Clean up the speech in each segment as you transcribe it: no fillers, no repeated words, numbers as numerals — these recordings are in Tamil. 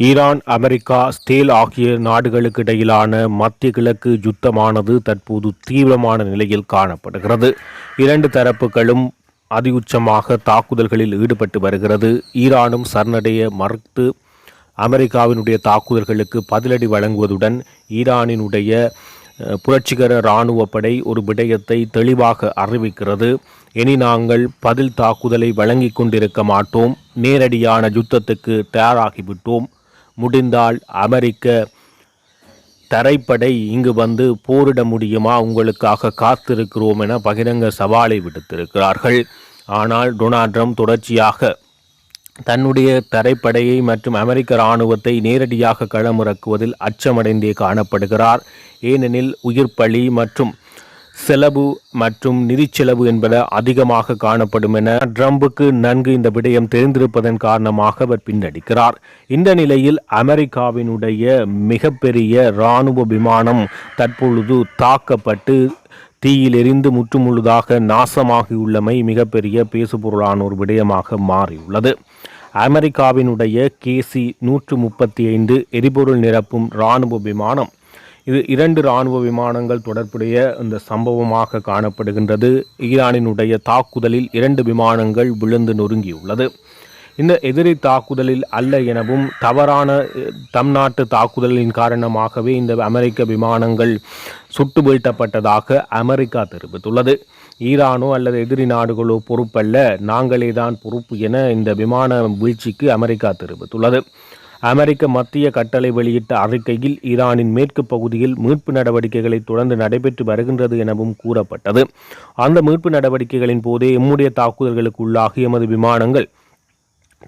ஈரான், அமெரிக்கா, ஸ்டேல் ஆகிய நாடுகளுக்கு இடையிலான மத்திய கிழக்கு யுத்தமானது தற்போது தீவிரமான நிலையில் காணப்படுகிறது. இரண்டு தரப்புகளும் அதிஉச்சமாக தாக்குதல்களில் ஈடுபட்டு வருகிறது. ஈரானும் சரணடைய மறுத்து அமெரிக்காவினுடைய தாக்குதல்களுக்கு பதிலடி வழங்குவதுடன் ஈரானினுடைய புரட்சிகர இராணுவ படை ஒரு விடயத்தை தெளிவாக அறிவிக்கிறது. இனி நாங்கள் பதில் தாக்குதலை வழங்கி கொண்டிருக்க மாட்டோம், நேரடியான யுத்தத்துக்கு தயாராகிவிட்டோம், முடிந்தால் அமெரிக்க தரைப்படை இங்கு வந்து போரிட முடியுமா, உங்களுக்காக காத்திருக்கிறோம் என பகிரங்க சவாலை விடுத்திருக்கிறார்கள். ஆனால் டொனால்ட் ட்ரம்ப் தொடர்ச்சியாக தன்னுடைய தரைப்படையை மற்றும் அமெரிக்க இராணுவத்தை நேரடியாக களமிறக்குவதில் அச்சமடைந்தே காணப்படுகிறார். ஏனெனில் உயிர் பலி மற்றும் செலவு மற்றும் நிதி செலவு என்பது அதிகமாக காணப்படும் என ட்ரம்புக்கு நன்கு இந்த விடயம் தெரிந்திருப்பதன் காரணமாக அவர் பின்னடிக்கிறார். இந்த நிலையில் அமெரிக்காவினுடைய மிகப்பெரிய இராணுவ விமானம் தற்பொழுது தாக்கப்பட்டு தீயில் எரிந்து முற்றுமுழுதாக நாசமாகியுள்ளமை மிகப்பெரிய பேசுபொருளான ஒரு விடயமாக மாறியுள்ளது. அமெரிக்காவினுடைய KC-135 எரிபொருள் நிரப்பும் இராணுவ விமானம், இது 2 இராணுவ விமானங்கள் தொடர்புடைய இந்த சம்பவமாக காணப்படுகின்றது. ஈரானினுடைய தாக்குதலில் 2 விமானங்கள் விழுந்து நொறுங்கியுள்ளது. இந்த எதிரி தாக்குதலில் அல்ல எனவும் தவறான தம் நாட்டு தாக்குதலின் காரணமாகவே இந்த அமெரிக்க விமானங்கள் சுட்டு வீழ்த்தப்பட்டதாக அமெரிக்கா தெரிவித்துள்ளது. ஈரானோ அல்லது எதிரி நாடுகளோ பொறுப்பல்ல, நாங்களே தான் பொறுப்பு என இந்த விமான வீழ்ச்சிக்கு அமெரிக்கா தெரிவித்துள்ளது. அமெரிக்க மத்திய கட்டளை வெளியிட்ட அறிக்கையில் ஈரானின் மேற்கு பகுதியில் மீட்பு நடவடிக்கைகளை தொடர்ந்து நடைபெற்று வருகின்றது எனவும் கூறப்பட்டது. அந்த மீட்பு நடவடிக்கைகளின் போதே எம்முடைய தாக்குதல்களுக்கு உள்ளாகி எமது விமானங்கள்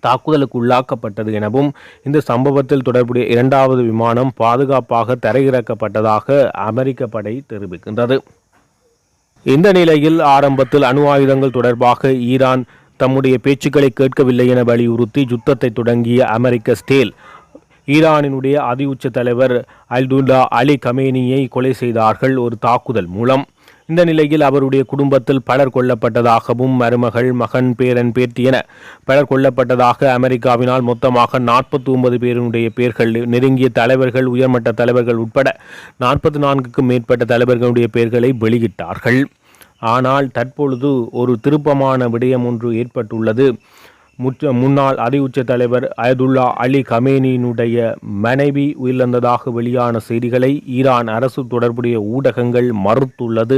தாக்குதலுக்கு உள்ளாக்கப்பட்டது எனவும் இந்த சம்பவத்தில் தொடர்புடைய 2வது விமானம் பாதுகாப்பாக தரையிறக்கப்பட்டதாக அமெரிக்க படை தெரிவிக்கின்றது. இந்த நிலையில் ஆரம்பத்தில் அணு ஆயுதங்கள் தொடர்பாக ஈரான் தம்முடைய பேச்சுக்களை கேட்கவில்லை என வலியுறுத்தி யுத்தத்தை தொடங்கிய அமெரிக்க ஸ்டேல் ஈரானினுடைய அதிஉச்ச தலைவர் அயதுல்லா அலி கமேனியை கொலை செய்தார்கள் ஒரு தாக்குதல் மூலம். இந்த நிலையில் அவருடைய குடும்பத்தில் பலர் கொல்லப்பட்டதாகவும் மருமகள், மகன், பேரன், பேத்தி என பலர் கொல்லப்பட்டதாக அமெரிக்காவினால் மொத்தமாக 49 பேருடைய பெயர்கள், நெருங்கிய தலைவர்கள், உயர்மட்ட தலைவர்கள் உட்பட 44க்கும் மேற்பட்ட தலைவர்களுடைய பெயர்களை வெளியிட்டார்கள். ஆனால் தற்பொழுது ஒரு திருப்பமான விடயம் ஒன்று ஏற்பட்டுள்ளது. முன்னாள் அதிஉச்ச தலைவர் அயதுல்லா அலி கமேனியினுடைய மனைவி உயிரிழந்ததாக வெளியான செய்திகளை ஈரான் அரசு தொடர்புடைய ஊடகங்கள் மறுத்துள்ளது.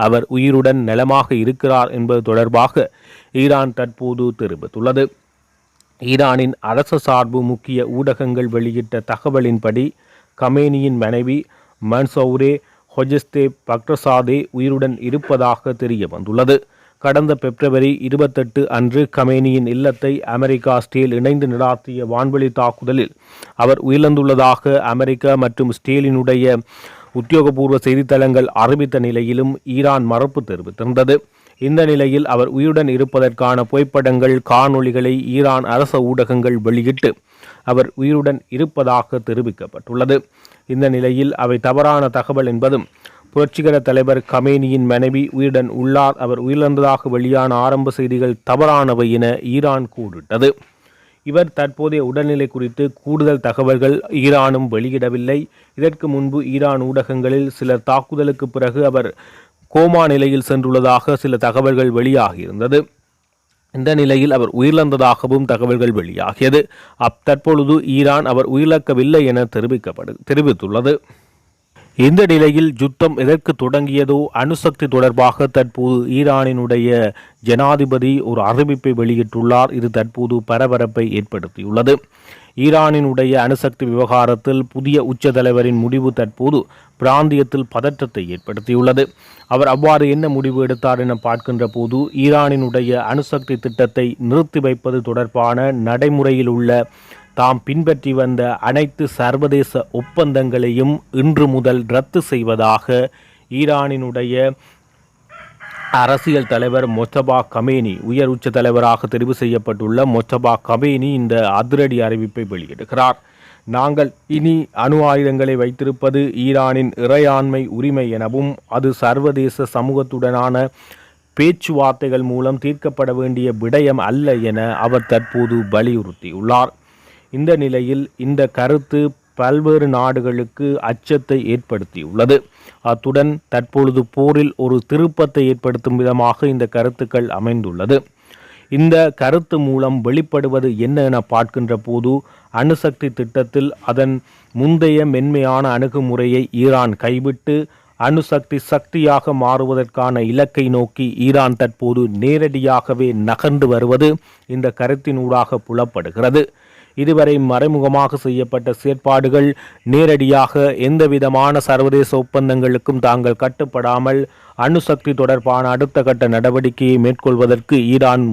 அவர் உயிருடன் நலமாக இருக்கிறார் என்பது தொடர்பாக ஈரான் தற்போது தெரிவித்துள்ளது. ஈரானின் அரசு சார்பு முக்கிய ஊடகங்கள் வெளியிட்ட தகவலின்படி கமேனியின் மனைவி மன்சௌரே ஹொஜஸ்தே பக்ரசாதே உயிருடன் இருப்பதாக தெரிய வந்துள்ளது. கடந்த பிப்ரவரி 28 அன்று கமேனியின் இல்லத்தை அமெரிக்கா, ஸ்டேல் இணைந்து நடாத்திய வான்வெளி தாக்குதலில் அவர் உயிரிழந்துள்ளதாக அமெரிக்கா மற்றும் ஸ்டேலினுடைய உத்தியோகபூர்வ செய்தித்தளங்கள் அறிவித்த நிலையிலும் ஈரான் மறுப்பு தெரிவித்திருந்தது. இந்த நிலையில் அவர் உயிருடன் இருப்பதற்கான புகைப்படங்கள், காணொளிகளை ஈரான் அரச ஊடகங்கள் வெளியிட்டு அவர் உயிருடன் இருப்பதாக தெரிவிக்கப்பட்டுள்ளது. இந்த நிலையில் அவை தவறான தகவல் என்பதும், புரட்சிகர தலைவர் கமேனியின் மனைவி உயிருடன் உள்ளார், அவர் உயிரிழந்ததாக வெளியான ஆரம்ப செய்திகள் தவறானவை என ஈரான் கூறிட்டது. இவர் தற்போதைய உடல்நிலை குறித்து கூடுதல் தகவல்கள் ஈரானும் வெளியிடவில்லை. இதற்கு முன்பு ஈரான் ஊடகங்களில் சிலர் தாக்குதலுக்கு பிறகு அவர் கோமா நிலையில் சென்றுள்ளதாக சில தகவல்கள் வெளியாகியிருந்தது. இந்த நிலையில் அவர் உயிரிழந்ததாகவும் தகவல்கள் வெளியாகியது. தற்பொழுது ஈரான் அவர் உயிரிழக்கவில்லை என தெரிவித்துள்ளது. இந்த நிலையில் யுத்தம் எதற்கு தொடங்கியதோ அணுசக்தி தொடர்பாக தற்போது ஈரானினுடைய ஜனாதிபதி ஒரு அறிவிப்பை வெளியிட்டுள்ளார். இது தற்போது பரபரப்பை ஏற்படுத்தியுள்ளது. ஈரானினுடைய அணுசக்தி விவகாரத்தில் புதிய உச்ச தலைவரின் முடிவு தற்போது பிராந்தியத்தில் பதற்றத்தை ஏற்படுத்தியுள்ளது. அவர் அவ்வாறு என்ன முடிவு எடுத்தார் என பார்க்கின்ற போது, ஈரானினுடைய அணுசக்தி திட்டத்தை நிறுத்தி வைப்பது தொடர்பான நடைமுறையில் உள்ள தாம் பின்பற்றி வந்த அனைத்து சர்வதேச ஒப்பந்தங்களையும் இன்று முதல் ரத்து செய்வதாக ஈரானினுடைய அரசியல் தலைவர் மொஜ்தபா கமேனி, உயர் உச்ச தலைவராக தெரிவு செய்யப்பட்டுள்ள மொஜ்தபா கமேனி இந்த அதிரடி அறிவிப்பை வெளியிடுகிறார். நாங்கள் இனி அணு ஆயுதங்களை வைத்திருப்பது ஈரானின் இறையாண்மை உரிமை எனவும் அது சர்வதேச சமூகத்துடனான பேச்சுவார்த்தைகள் மூலம் தீர்க்கப்பட வேண்டிய விடயம் அல்ல என அவர் தற்போது வலியுறுத்தியுள்ளார். இந்த நிலையில் இந்த கருத்து பல்வேறு நாடுகளுக்கு அச்சத்தை ஏற்படுத்தியுள்ளது. அத்துடன் தற்பொழுது போரில் ஒரு திருப்பத்தை ஏற்படுத்தும் விதமாக இந்த கருத்துக்கள் அமைந்துள்ளது. இந்த கருத்து மூலம் வெளிப்படுவது என்ன என பார்க்கின்ற போது, அணுசக்தி திட்டத்தில் அதன் முந்தைய மென்மையான அணுகுமுறையை ஈரான் கைவிட்டு அணுசக்தி சக்தியாக மாறுவதற்கான இலக்கை நோக்கி ஈரான் தற்போது நேரடியாகவே நகர்ந்து வருவது இந்த கருத்தினூடாக புலப்படுகிறது. இதுவரை மறைமுகமாக செய்யப்பட்ட செயற்பாடுகள் நேரடியாக எந்தவிதமான சர்வதேச ஒப்பந்தங்களுக்கும் தாங்கள் கட்டுப்படாமல் அணுசக்தி தொடர்பான அடுத்த கட்ட நடவடிக்கையை மேற்கொள்வதற்கு ஈரான்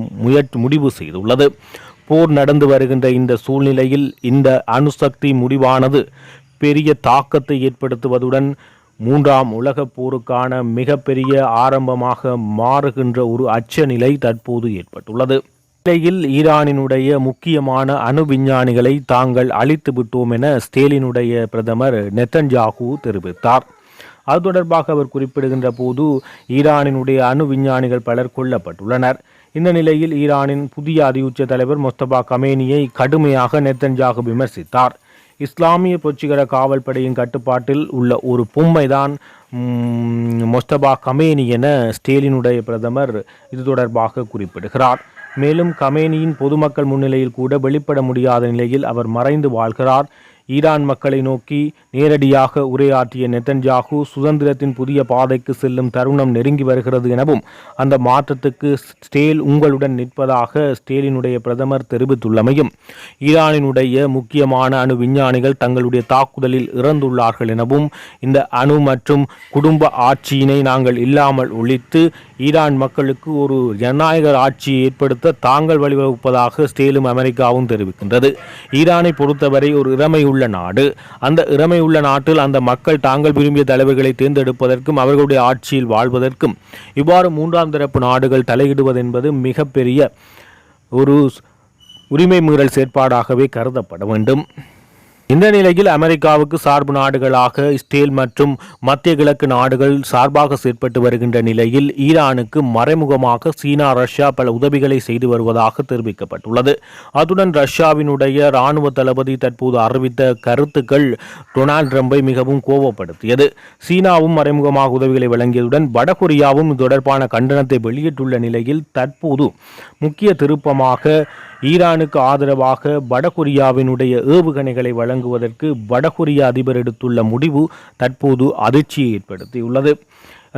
முடிவு செய்துள்ளது. போர் நடந்து வருகின்ற இந்த சூழ்நிலையில் இந்த அணுசக்தி முடிவானது பெரிய தாக்கத்தை ஏற்படுத்துவதுடன் மூன்றாம் உலகப் போருக்கான மிகப்பெரிய ஆரம்பமாக மாறுகின்ற ஒரு அச்சநிலை தற்போது ஏற்பட்டுள்ளது. இந்நிலையில் ஈரானினுடைய முக்கியமான அணு விஞ்ஞானிகளை தாங்கள் அழித்து விட்டோம் என இஸ்ரேலினுடைய பிரதமர் நெத்தன்யாகு தெரிவித்தார். அது தொடர்பாக அவர் குறிப்பிடுகின்ற போது, ஈரானினுடைய அணு விஞ்ஞானிகள் பலர் கொல்லப்பட்டுள்ளனர். இந்த நிலையில் ஈரானின் புதிய அதியுச்ச தலைவர் முஸ்தபா கமேனியை கடுமையாக நெத்தன்யாகு விமர்சித்தார். இஸ்லாமிய புரட்சிகர காவல் படையின் கட்டுப்பாட்டில் உள்ள ஒரு பொம்மைதான் முஸ்தபா கமேனி என இஸ்ரேலினுடைய பிரதமர் இது தொடர்பாக குறிப்பிடுகிறார். மேலும் கமேனியின் பொதுமக்கள் முன்னிலையில் கூட வெளிப்பட முடியாத நிலையில் அவர் மறைந்து வாழ்கிறார். ஈரான் மக்களை நோக்கி நேரடியாக உரையாற்றிய நெத்தன்யாகு சுதந்திரத்தின் புதிய பாதைக்கு செல்லும் தருணம் நெருங்கி வருகிறது எனவும் அந்த மாற்றத்துக்கு இஸ்ரேல் உங்களுடன் நிற்பதாக இஸ்ரேலினுடைய பிரதமர் தெரிவித்துள்ளமையும், ஈரானினுடைய முக்கியமான அணு விஞ்ஞானிகள் தங்களுடைய தாக்குதலில் இறந்துள்ளார்கள் எனவும், இந்த அணு மற்றும் குடும்ப ஆட்சியினை நாங்கள் இல்லாமல் ஒழித்து ஈரான் மக்களுக்கு ஒரு ஜனநாயக ஆட்சியை ஏற்படுத்த தாங்கள் வழிவகுப்பதாக இஸ்ரேலும் அமெரிக்காவும் தெரிவிக்கின்றது. ஈரானை பொறுத்தவரை ஒரு இறமையுள்ள நாடு. அந்த இறமையுள்ள நாட்டில் அந்த மக்கள் தாங்கள் விரும்பிய தலைவர்களை தேர்ந்தெடுப்பதற்கும் அவர்களுடைய ஆட்சியில் வாழ்வதற்கும் இவ்வாறு மூன்றாம் தரப்பு நாடுகள் தலையிடுவது என்பது மிகப்பெரிய ஒரு உரிமை மீறல் செயற்பாடாகவே கருதப்பட வேண்டும். இந்த நிலையில் அமெரிக்காவுக்கு சார்பு நாடுகளாக இஸ்ரேல் மற்றும் மத்திய கிழக்கு நாடுகள் சார்பாக செயற்பட்டு வருகின்ற நிலையில் ஈரானுக்கு மறைமுகமாக சீனா, ரஷ்யா பல உதவிகளை செய்து வருவதாக தெரிவிக்கப்பட்டுள்ளது. அத்துடன் ரஷ்யாவினுடைய இராணுவ தளபதி தற்போது அறிவித்த கருத்துக்கள் டொனால்ட் ட்ரம்பை மிகவும் கோபப்படுத்தியது. சீனாவும் மறைமுகமாக உதவிகளை வழங்கியதுடன் வடகொரியாவும் இது தொடர்பான கண்டனத்தை வெளியிட்டுள்ள நிலையில் தற்போது முக்கிய திருப்பமாக ஈரானுக்கு ஆதரவாக வடகொரியாவினுடைய ஏவுகணைகளை வழங்குவதற்கு வடகொரிய அதிபர் எடுத்துள்ள முடிவு தற்போது அதிர்ச்சியை ஏற்படுத்தியுள்ளது.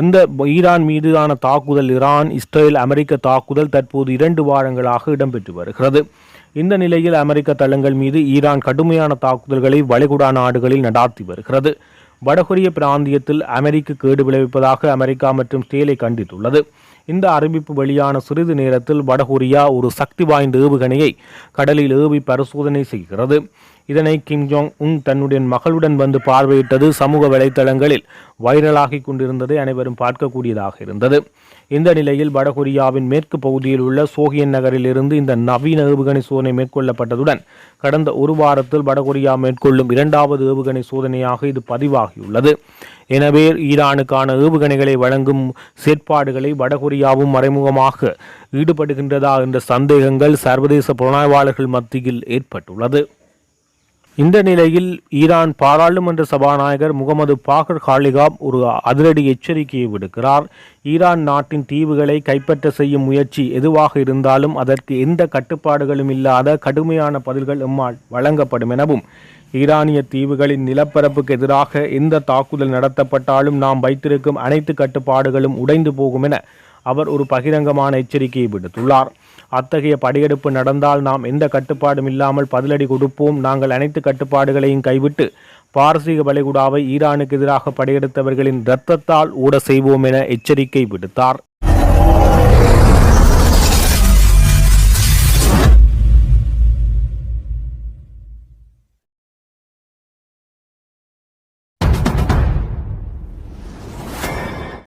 இந்த ஈரான் மீதான தாக்குதல், ஈரான் இஸ்ரேல் அமெரிக்க தாக்குதல் தற்போது 2 வாரங்களாக இடம்பெற்று வருகிறது. இந்த நிலையில் அமெரிக்க தளங்கள் மீது ஈரான் கடுமையான தாக்குதல்களை வளைகுடா நாடுகளில் நடாத்தி வருகிறது. வடகொரிய பிராந்தியத்தில் அமெரிக்க கேடு விளைவிப்பதாக அமெரிக்கா மற்றும் இஸ்ரேலை கண்டித்துள்ளது. இந்த அறிவிப்பு வெளியான சிறிது நேரத்தில் வடகொரியா ஒரு சக்தி வாய்ந்த ஏவுகணையை கடலில் ஏவி பரிசோதனை செய்கிறது. இதனை கிம் ஜோங் உன் தன்னுடைய மகளுடன் வந்து பார்வையிட்டது சமூக வலைத்தளங்களில் வைரலாகி கொண்டிருந்ததை அனைவரும் பார்க்கக்கூடியதாக இருந்தது. இந்த நிலையில் வடகொரியாவின் மேற்கு பகுதியில் உள்ள சோகியன் நகரில் இருந்து இந்த நவீன ஏவுகணை சோதனை மேற்கொள்ளப்பட்டதுடன் கடந்த ஒரு வாரத்தில் வடகொரியா மேற்கொள்ளும் 2வது ஏவுகணை சோதனையாக இது பதிவாகியுள்ளது. எனவே ஈரானுக்கான ஏவுகணைகளை வழங்கும் செயற்பாடுகளை வடகொரியாவும் மறைமுகமாக ஈடுபடுகின்றதா என்ற சந்தேகங்கள் சர்வதேச புலனாய்வாளர்கள் மத்தியில் ஏற்பட்டுள்ளது. இந்த நிலையில் ஈரான் பாராளுமன்ற சபாநாயகர் முகமது பாகர் காலிகாப் ஒரு அதிரடி எச்சரிக்கையை விடுக்கிறார். ஈரான் நாட்டின் தீவுகளை கைப்பற்ற செய்யும் முயற்சி எதுவாக இருந்தாலும் அதற்கு எந்த கட்டுப்பாடுகளும் இல்லாத கடுமையான பதில்கள் எம்மால் வழங்கப்படும் எனவும், ஈரானிய தீவுகளின் நிலப்பரப்புக்கு எதிராக எந்த தாக்குதல் நடத்தப்பட்டாலும் நாம் வைத்திருக்கும் அனைத்து கட்டுப்பாடுகளும் உடைந்து போகும் என அவர் ஒரு பகிரங்கமான எச்சரிக்கையை விடுத்துள்ளார். அத்தகைய படையெடுப்பு நடந்தால் நாம் எந்த கட்டுப்பாடும் இல்லாமல் பதிலடி கொடுப்போம். நாங்கள் அனைத்து கட்டுப்பாடுகளையும் கைவிட்டு பாரசீக வளைகுடாவை ஈரானுக்கு எதிராக படையெடுத்தவர்களின் இரத்தத்தால் ஊட செய்வோம் என எச்சரிக்கை விடுத்தார்.